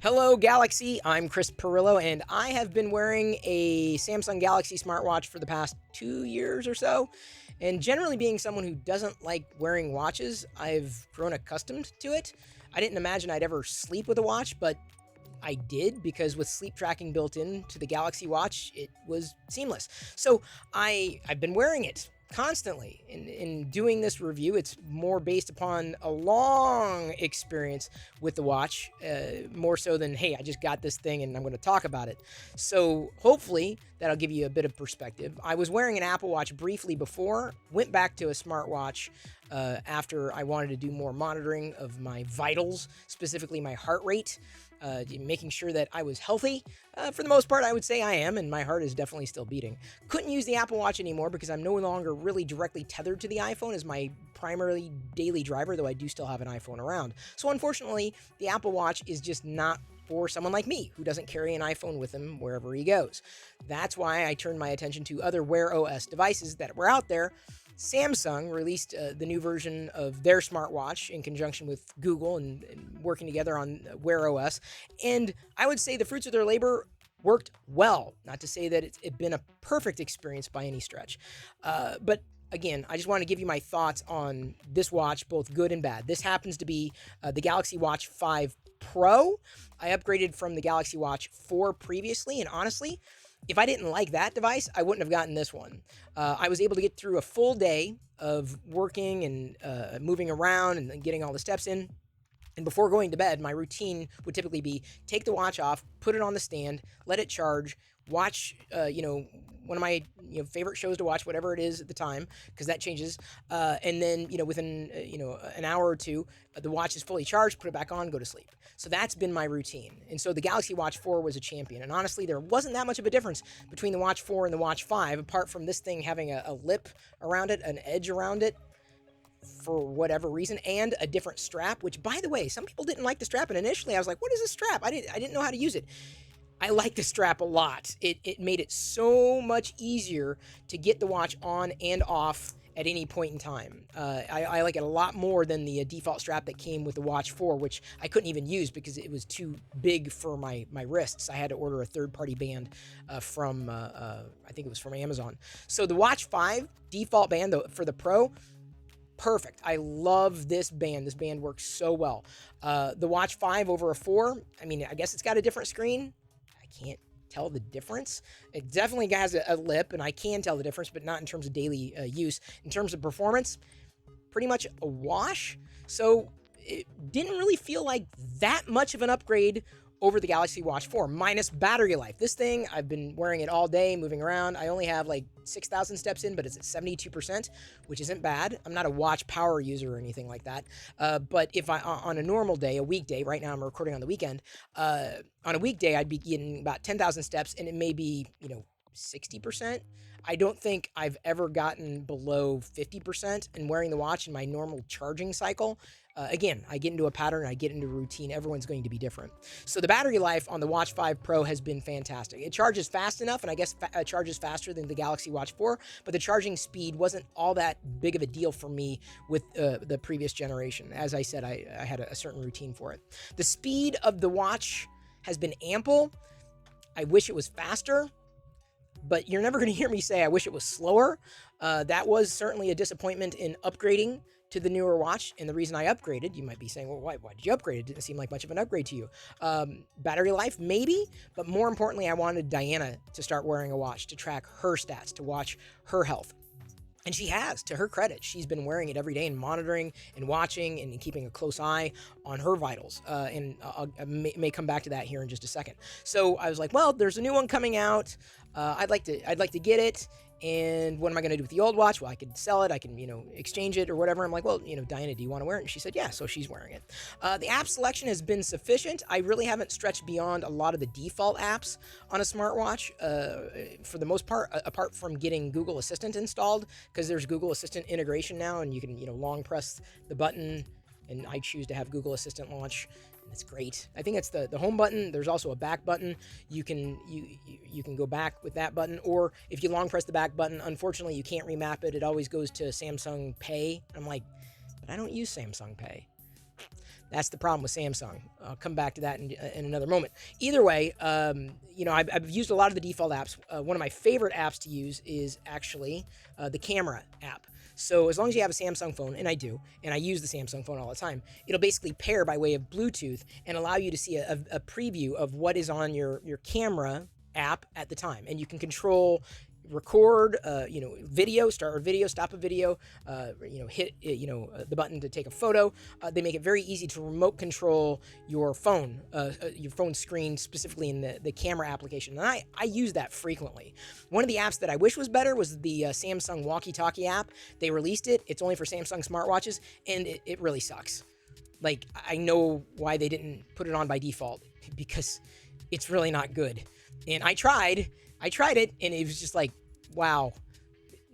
Hello, Galaxy. I'm Chris Pirillo, and I have been wearing a Samsung Galaxy smartwatch for the past 2 years or so. And generally, being someone who doesn't like wearing watches, I've grown accustomed to it. I didn't imagine I'd ever sleep with a watch, but I did because with sleep tracking built into the Galaxy Watch, it was seamless. So I've been wearing it constantly. In doing this review, it's more based upon a long experience with the watch, more so than, hey, I just got this thing and I'm going to talk about it. So hopefully that'll give you a bit of perspective. I was wearing an Apple Watch briefly before, went back to a smartwatch after I wanted to do more monitoring of my vitals, specifically my heart rate. Making sure that I was healthy. For the most part, I would say I am, and my heart is definitely still beating. Couldn't use the Apple Watch anymore because I'm no longer really directly tethered to the iPhone as my primarily daily driver, though I do still have an iPhone around. So unfortunately, the Apple Watch is just not for someone like me who doesn't carry an iPhone with him wherever he goes. That's why I turned my attention to other Wear OS devices that were out there. Samsung released the new version of their smartwatch in conjunction with Google and working together on Wear OS. And I would say the fruits of their labor worked well. Not to say that it's been a perfect experience by any stretch. But again, I just want to give you my thoughts on this watch, both good and bad. This happens to be the Galaxy Watch 5 Pro. I upgraded from the Galaxy Watch 4 previously, and honestly, if I didn't like that device, I wouldn't have gotten this one. I was able to get through a full day of working and moving around and getting all the steps in. And before going to bed, my routine would typically be take the watch off, put it on the stand, let it charge, watch, one of my favorite shows to watch, whatever it is at the time, because that changes. And then within an hour or two, the watch is fully charged, put it back on, go to sleep. So that's been my routine. And so the Galaxy Watch 4 was a champion. And honestly, there wasn't that much of a difference between the Watch 4 and the Watch 5, apart from this thing having a lip around it, an edge around it, for whatever reason, and a different strap, which, by the way, some people didn't like the strap, and initially I was like, what is a strap? I didn't know how to use it. I like the strap a lot. It made it so much easier to get the watch on and off at any point in time. I like it a lot more than the default strap that came with the Watch 4, which I couldn't even use because it was too big for my wrists. I had to order a third-party band from, I think it was from Amazon. So the Watch 5 default band for the Pro, perfect. I love this band. This band works so well. The Watch 5 over a 4, I mean, I guess it's got a different screen. I can't tell the difference. It definitely has a lip, and I can tell the difference, but not in terms of daily use. In terms of performance, pretty much a wash. So it didn't really feel like that much of an upgrade over the Galaxy Watch 4, minus battery life. This thing, I've been wearing it all day, moving around. I only have like 6,000 steps in, but it's at 72%, which isn't bad. I'm not a watch power user or anything like that. But if on a normal day, a weekday, right now I'm recording on the weekend, on a weekday, I'd be getting about 10,000 steps, and it may be, 60%. I don't think I've ever gotten below 50% in wearing the watch in my normal charging cycle. Again, I get into a pattern, I get into a routine. Everyone's going to be different. So the battery life on the Watch 5 Pro has been fantastic. It charges fast enough, and I guess charges faster than the Galaxy Watch 4, but the charging speed wasn't all that big of a deal for me with the previous generation. As I said, I had a certain routine for it. The speed of the watch has been ample. I wish it was faster, but you're never going to hear me say I wish it was slower. That was certainly a disappointment in upgrading to the newer watch, and the reason I upgraded, you might be saying, well, why did you upgrade? It didn't seem like much of an upgrade to you. Battery life, maybe, but more importantly, I wanted Diana to start wearing a watch to track her stats, to watch her health. And she has, to her credit. She's been wearing it every day and monitoring and watching and keeping a close eye on her vitals. And I may come back to that here in just a second. So I was like, well, there's a new one coming out. I'd like to get it. And what am I going to do with the old watch? Well, I could sell it. I can, exchange it or whatever. I'm like, well, Diana, do you want to wear it? And she said, yeah. So she's wearing it. The app selection has been sufficient. I really haven't stretched beyond a lot of the default apps on a smartwatch for the most part, apart from getting Google Assistant installed, because there's Google Assistant integration now, and you can, long press the button, and I choose to have Google Assistant launch. It's great. I think it's the home button. There's also a back button. You can go back with that button, or if you long press the back button, unfortunately you can't remap it. It always goes to Samsung Pay. I'm like, but I don't use Samsung Pay. That's the problem with Samsung. I'll come back to that in another moment. Either way, I've used a lot of the default apps. One of my favorite apps to use is actually the camera app. So as long as you have a Samsung phone, and I do, and I use the Samsung phone all the time, it'll basically pair by way of Bluetooth and allow you to see a preview of what is on your camera app at the time. And you can control record, video, start a video, stop a video, hit, the button to take a photo. They make it very easy to remote control your phone screen, specifically in the camera application. And I use that frequently. One of the apps that I wish was better was the Samsung walkie-talkie app. They released it. It's only for Samsung smartwatches, and it really sucks. Like, I know why they didn't put it on by default, because it's really not good. And I tried it, and it was just like, wow,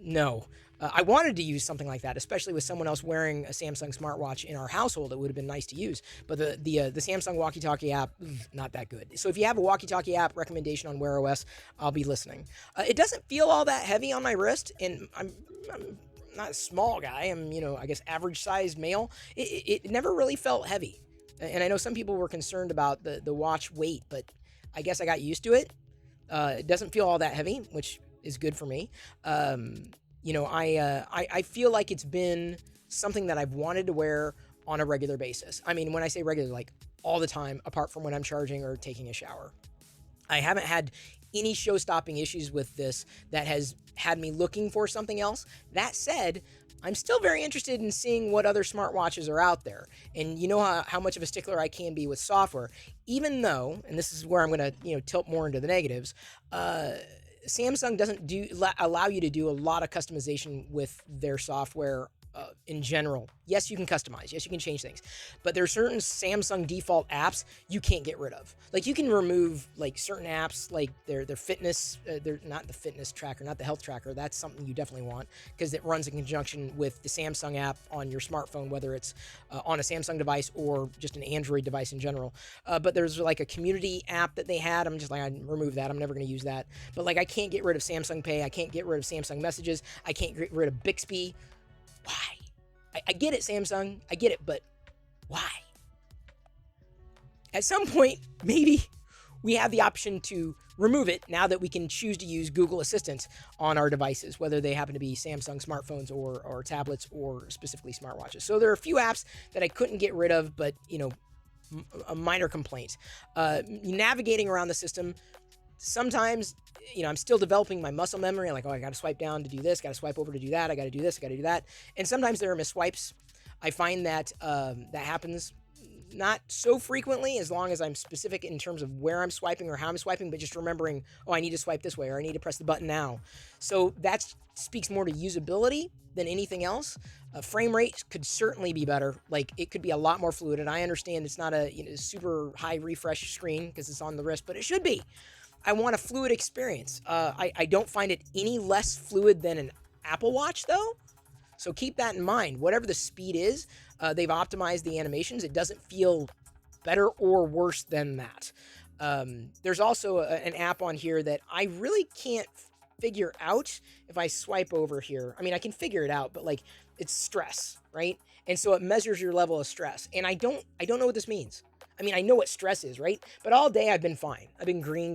no. I wanted to use something like that, especially with someone else wearing a Samsung smartwatch in our household. It would have been nice to use. But the Samsung walkie-talkie app, not that good. So if you have a walkie-talkie app recommendation on Wear OS, I'll be listening. It doesn't feel all that heavy on my wrist, and I'm not a small guy. I'm, I guess average-sized male. It never really felt heavy. And I know some people were concerned about the watch weight, but I guess I got used to it. It doesn't feel all that heavy, which is good for me. I feel like it's been something that I've wanted to wear on a regular basis. I mean, when I say regular, like all the time, apart from when I'm charging or taking a shower. I haven't had any show-stopping issues with this that has had me looking for something else. That said, I'm still very interested in seeing what other smartwatches are out there. And you know how much of a stickler I can be with software, even though, and this is where I'm going to tilt more into the negatives, Samsung doesn't allow you to do a lot of customization with their software in general. Yes, you can customize. Yes, you can change things. But there are certain Samsung default apps you can't get rid of. Like, you can remove like certain apps, like their fitness, they're not the fitness tracker, not the health tracker. That's something you definitely want, because it runs in conjunction with the Samsung app on your smartphone, whether it's on a Samsung device or just an Android device in general. But there's like a community app that they had. I'm just like, I remove that. I'm never going to use that. But like, I can't get rid of Samsung Pay. I can't get rid of Samsung Messages. I can't get rid of Bixby. Why? I get it, Samsung. I get it, but why? At some point, maybe we have the option to remove it now that we can choose to use Google Assistant on our devices, whether they happen to be Samsung smartphones or tablets or specifically smartwatches. So there are a few apps that I couldn't get rid of, but, a minor complaint. Navigating around the system, sometimes, I'm still developing my muscle memory. I'm like, I got to swipe down to do this, got to swipe over to do that, I got to do this, I got to do that. And sometimes there are misswipes. I find that that happens not so frequently, as long as I'm specific in terms of where I'm swiping or how I'm swiping, but just remembering, I need to swipe this way, or I need to press the button now. So that speaks more to usability than anything else. Frame rate could certainly be better. Like, it could be a lot more fluid, and I understand it's not a super high refresh screen because it's on the wrist, but it should be. I want a fluid experience. I don't find it any less fluid than an Apple Watch, though. So keep that in mind. Whatever the speed is, they've optimized the animations. It doesn't feel better or worse than that. There's also an app on here that I really can't figure out if I swipe over here. I mean, I can figure it out, but like, it's stress, right? And so it measures your level of stress. And I don't know what this means. I mean, I know what stress is, right? But all day I've been fine. I've been green.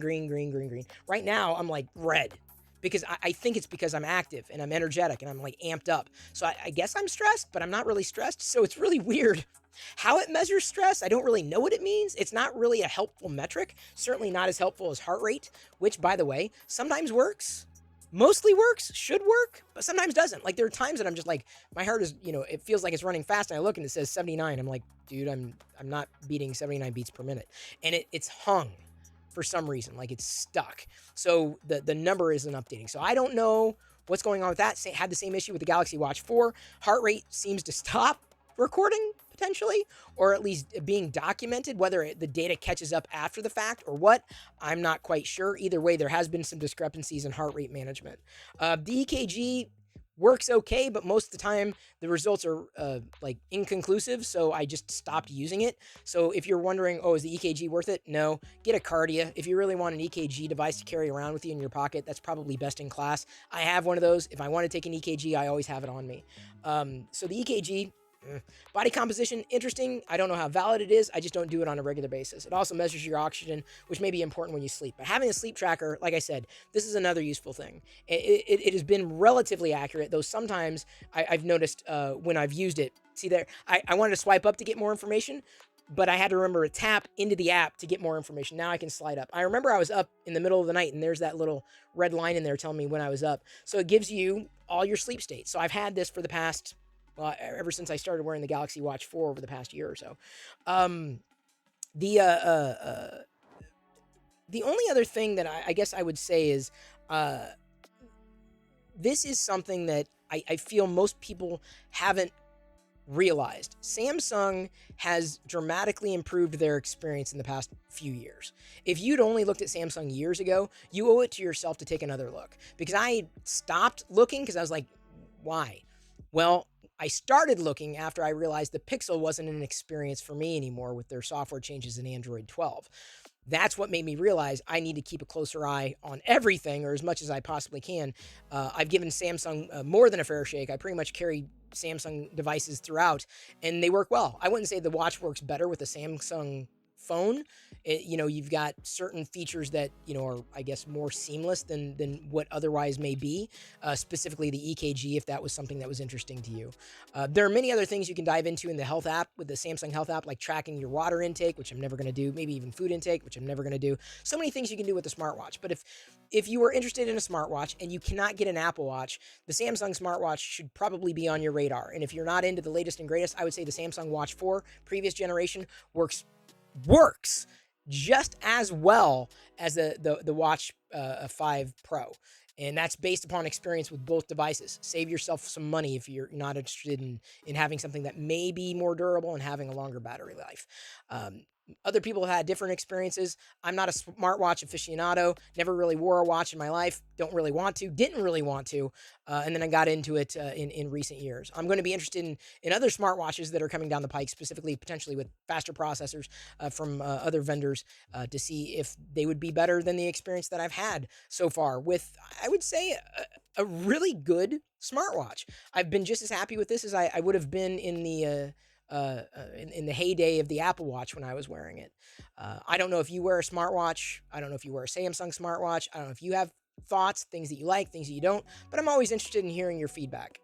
Right now I'm like red, because I think it's because I'm active and I'm energetic and I'm like amped up. So I guess I'm stressed, but I'm not really stressed. So it's really weird how it measures stress. I don't really know what it means. It's not really a helpful metric. Certainly not as helpful as heart rate, which, by the way, sometimes works. Mostly works, should work, but sometimes doesn't. Like, there are times that I'm just like, my heart is, it feels like it's running fast, and I look and it says 79. I'm like, dude, I'm not beating 79 beats per minute. And it's hung for some reason, like it's stuck. So the number isn't updating. So I don't know what's going on with that. Had the same issue with the Galaxy Watch 4. Heart rate seems to stop recording, potentially, or at least being documented. Whether the data catches up after the fact or what, I'm not quite sure. Either way, there has been some discrepancies in heart rate management. The EKG works okay, but most of the time the results are like inconclusive, so I just stopped using it. So if you're wondering, is the EKG worth it? No. Get a Cardia. If you really want an EKG device to carry around with you in your pocket, that's probably best in class. I have one of those. If I want to take an EKG, I always have it on me. So the EKG, Body composition, interesting. I don't know how valid it is. I just don't do it on a regular basis. It also measures your oxygen, which may be important when you sleep. But having a sleep tracker, like I said, this is another useful thing. It has been relatively accurate, though sometimes I've noticed when I've used it. See there, I wanted to swipe up to get more information, but I had to remember to tap into the app to get more information. Now I can slide up. I remember I was up in the middle of the night, and there's that little red line in there telling me when I was up. So it gives you all your sleep states. So I've had this for the past ever since I started wearing the Galaxy Watch 4 over the past year or so. Um, the the only other thing that I guess I would say is uh, this is something that I feel most people haven't realized. Samsung has dramatically improved their experience in the past few years. If you'd only looked at Samsung years ago, you owe it to yourself to take another look. Because I stopped looking because I was like, why? Well, I started looking after I realized the Pixel wasn't an experience for me anymore with their software changes in Android 12. That's what made me realize I need to keep a closer eye on everything, or as much as I possibly can. I've given Samsung more than a fair shake. I pretty much carry Samsung devices throughout, and they work well. I wouldn't say the watch works better with a Samsung phone. You've got certain features that are, I guess, more seamless than what otherwise may be. Specifically, the EKG, if that was something that was interesting to you. There are many other things you can dive into in the health app with the Samsung Health app, like tracking your water intake, which I'm never going to do. Maybe even food intake, which I'm never going to do. So many things you can do with the smartwatch. But if you are interested in a smartwatch and you cannot get an Apple Watch, the Samsung smartwatch should probably be on your radar. And if you're not into the latest and greatest, I would say the Samsung Watch 4, previous generation, works just as well as the Watch 5 Pro. And that's based upon experience with both devices. Save yourself some money if you're not interested in having something that may be more durable and having a longer battery life. Other people have had different experiences. I'm not a smartwatch aficionado. Never really wore a watch in my life. Don't really want to. Didn't really want to. And then I got into it in recent years. I'm going to be interested in other smartwatches that are coming down the pike, specifically potentially with faster processors from other vendors to see if they would be better than the experience that I've had so far with, I would say, a really good smartwatch. I've been just as happy with this as I would have been in the heyday of the Apple Watch when I was wearing it. I don't know if you wear a smartwatch. I don't know if you wear a Samsung smartwatch. I don't know if you have thoughts, things that you like, things that you don't, but I'm always interested in hearing your feedback.